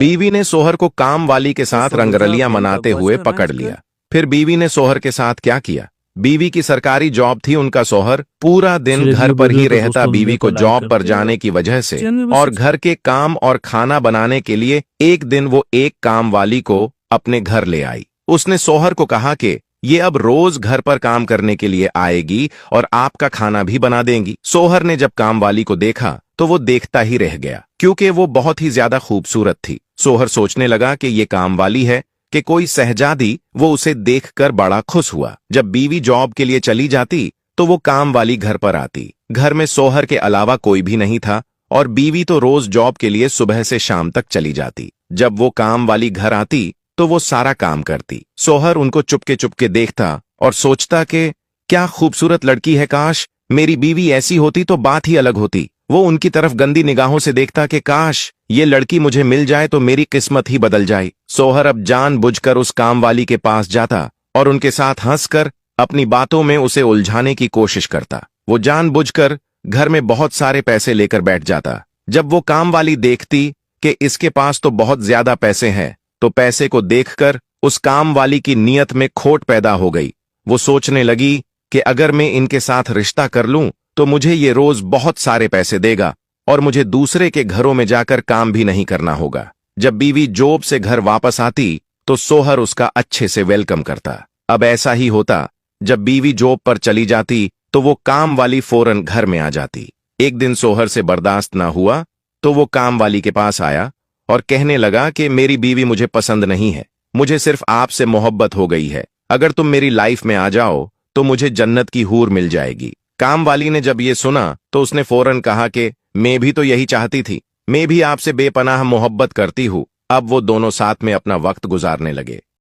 बीवी ने सोहर को काम वाली के साथ रंगरलियां मनाते हुए पकड़ लिया। फिर बीवी ने सोहर के साथ क्या किया? बीवी की सरकारी जॉब थी, उनका सोहर पूरा दिन घर पर ही रहता। बीवी को जॉब पर जाने की वजह से और घर के काम और खाना बनाने के लिए एक दिन वो एक काम वाली को अपने घर ले आई। उसने सोहर को कहा कि ये अब रोज घर पर काम करने के लिए आएगी और आपका खाना भी बना देंगी। सोहर ने जब काम वाली को देखा तो वो देखता ही रह गया, क्योंकि वो बहुत ही ज्यादा खूबसूरत थी। सोहर सोचने लगा कि ये काम वाली है कि कोई शहजादी। वो उसे देखकर बड़ा खुश हुआ। जब बीवी जॉब के लिए चली जाती तो वो काम वाली घर पर आती। घर में सोहर के अलावा कोई भी नहीं था और बीवी तो रोज जॉब के लिए सुबह से शाम तक चली जाती। जब वो काम वाली घर आती तो वो सारा काम करती। सोहर उनको चुपके चुपके देखता और सोचता कि क्या खूबसूरत लड़की है, काश मेरी बीवी ऐसी होती तो बात ही अलग होती। वो उनकी तरफ गंदी निगाहों से देखता कि काश ये लड़की मुझे मिल जाए तो मेरी किस्मत ही बदल जाए। सोहर अब जानबूझकर उस काम वाली के पास जाता और उनके साथ हंसकर अपनी बातों में उसे उलझाने की कोशिश करता। वो जानबूझकर घर में बहुत सारे पैसे लेकर बैठ जाता। जब वो काम वाली देखती कि इसके पास तो बहुत ज्यादा पैसे हैं, तो पैसे को देखकर उस काम वाली की नीयत में खोट पैदा हो गई। वो सोचने लगी कि अगर मैं इनके साथ रिश्ता कर लूं तो मुझे ये रोज बहुत सारे पैसे देगा और मुझे दूसरे के घरों में जाकर काम भी नहीं करना होगा। जब बीवी जॉब से घर वापस आती तो सोहर उसका अच्छे से वेलकम करता। अब ऐसा ही होता, जब बीवी जॉब पर चली जाती तो वो काम वाली फौरन घर में आ जाती। एक दिन सोहर से बर्दाश्त ना हुआ तो वो काम वाली के पास आया और कहने लगा कि मेरी बीवी मुझे पसंद नहीं है, मुझे सिर्फ आपसे मोहब्बत हो गई है। अगर तुम मेरी लाइफ में आ जाओ तो मुझे जन्नत की हूर मिल जाएगी। काम वाली ने जब ये सुना तो उसने फौरन कहा कि मैं भी तो यही चाहती थी, मैं भी आपसे बेपनाह मोहब्बत करती हूँ। अब वो दोनों साथ में अपना वक्त गुजारने लगे।